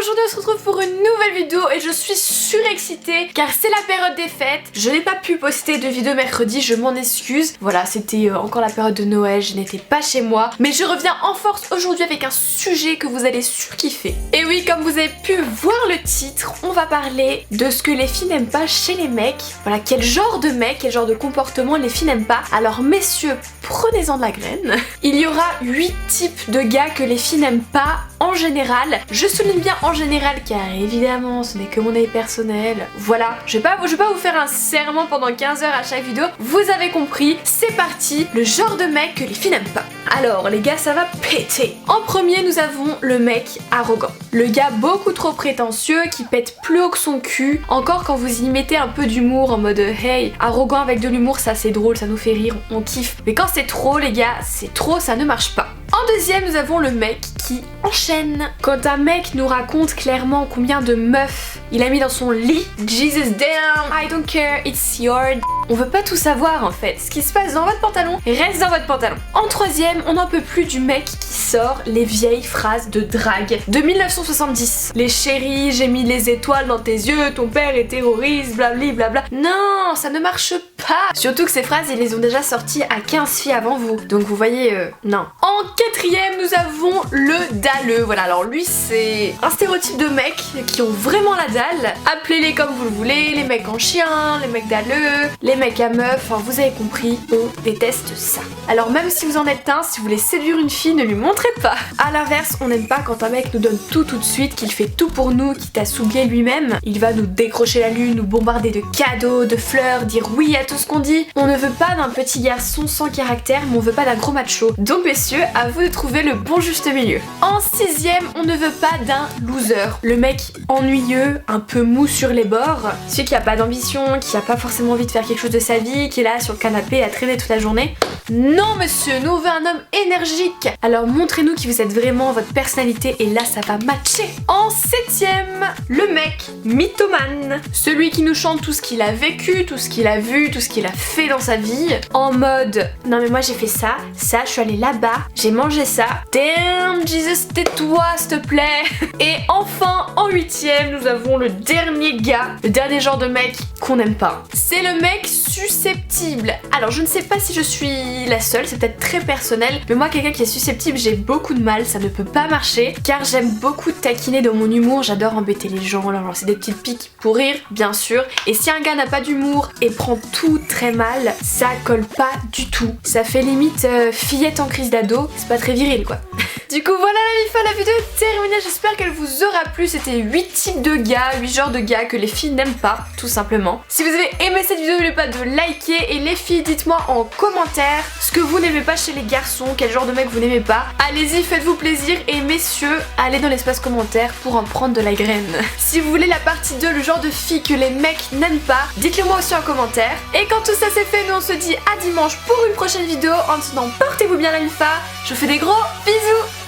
aujourd'hui on se retrouve pour une nouvelle vidéo et je suis surexcitée car c'est la période des fêtes. Je n'ai pas pu poster de vidéo mercredi, je m'en excuse. Voilà, c'était encore la période de Noël, je n'étais pas chez moi. Mais je reviens en force aujourd'hui avec un sujet que vous allez surkiffer. Et oui, comme vous avez pu voir le titre, on va parler de ce que les filles n'aiment pas chez les mecs. Voilà, quel genre de mec, quel genre de comportement les filles n'aiment pas. Alors messieurs, prenez-en de la graine. Il y aura 8 types de gars que les filles n'aiment pas en général. Je souligne bien en général car évidemment ce n'est que mon avis personnel. Voilà, je vais pas vous faire un serment pendant 15 heures à chaque vidéo. Vous avez compris, c'est parti, le genre de mec que les filles n'aiment pas. Alors les gars, ça va péter. En premier, nous avons le mec arrogant. Le gars beaucoup trop prétentieux qui pète plus haut que son cul. Encore quand vous y mettez un peu d'humour en mode hey, arrogant avec de l'humour, ça c'est drôle, ça nous fait rire, on kiffe. Mais quand c'est trop les gars, c'est trop, ça ne marche pas. En deuxième, nous avons le mec qui enchaîne. Quand un mec nous raconte clairement combien de meufs il a mis dans son lit, Jesus damn, I don't care, it's your on veut pas tout savoir en fait. Ce qui se passe dans votre pantalon reste dans votre pantalon. En troisième, on n'en peut plus du mec qui sort les vieilles phrases de drague de 1970. Les chéris, j'ai mis les étoiles dans tes yeux, ton père est terroriste, blabli blabla. Non, ça ne marche pas. Surtout que ces phrases, ils les ont déjà sorties à 15 filles avant vous. Donc vous voyez, non. En quatrième, nous avons le dalleux. Voilà, alors lui c'est un stéréotype de mecs qui ont vraiment la dalle. Appelez-les comme vous le voulez, les mecs en chien, les mecs dalleux, les mecs à meufs, enfin vous avez compris, on déteste ça. Alors même si vous en êtes un, si vous voulez séduire une fille, ne lui montrez pas. A l'inverse, on n'aime pas quand un mec nous donne tout de suite, qu'il fait tout pour nous, quitte à s'oublier lui-même. Il va nous décrocher la lune, nous bombarder de cadeaux, de fleurs, dire oui à tout ce qu'on dit. On ne veut pas d'un petit garçon sans caractère, mais on veut pas d'un gros macho. Donc messieurs, à vous de trouver le bon juste milieu. En sixième, on ne veut pas d'un loser. Le mec ennuyeux, un peu mou sur les bords, celui qui a pas d'ambition, qui a pas forcément envie de faire quelque chose de sa vie, qui est là sur le canapé à traîner toute la journée. Non monsieur, nous on veut un homme énergique. Alors montrez-nous qui vous êtes vraiment, votre personnalité, et là ça va matcher. En septième, le mec mythomane. Celui qui nous chante tout ce qu'il a vécu, tout ce qu'il a vu, tout ce qu'il a fait dans sa vie, en mode non mais moi j'ai fait ça, je suis allée là-bas, j'ai mangé ça. Damn Jesus, tais-toi s'il te plaît. Et enfin, en huitième, nous avons le dernier gars, le dernier genre de mec qu'on n'aime pas. C'est le mec susceptible. Alors je ne sais pas si je suis la seule, c'est peut-être très personnel, mais moi quelqu'un qui est susceptible, j'ai beaucoup de mal, ça ne peut pas marcher, car j'aime beaucoup taquiner dans mon humour, j'adore embêter les gens, leur lancer des petites piques pour rire, bien sûr. Et si un gars n'a pas d'humour et prend tout très mal, ça colle pas du tout. Ça fait limite fillette en crise d'ado, c'est pas très viril quoi. Du coup voilà la mi-fin, la vidéo est terminée, j'espère qu'elle vous aura plu. C'était 8 types de gars, 8 genres de gars que les filles n'aiment pas, tout simplement. Si vous avez aimé cette vidéo, n'oubliez pas de liker, et les filles, dites-moi en commentaire ce que vous n'aimez pas chez les garçons, quel genre de mec vous n'aimez pas. Allez-y, faites-vous plaisir, et messieurs, allez dans l'espace commentaire pour en prendre de la graine. Si vous voulez la partie 2, le genre de filles que les mecs n'aiment pas, dites-le moi aussi en commentaire. Et quand tout ça c'est fait, nous on se dit à dimanche pour une prochaine vidéo. En attendant, portez-vous bien la mi-fa, je vous fais des gros bisous.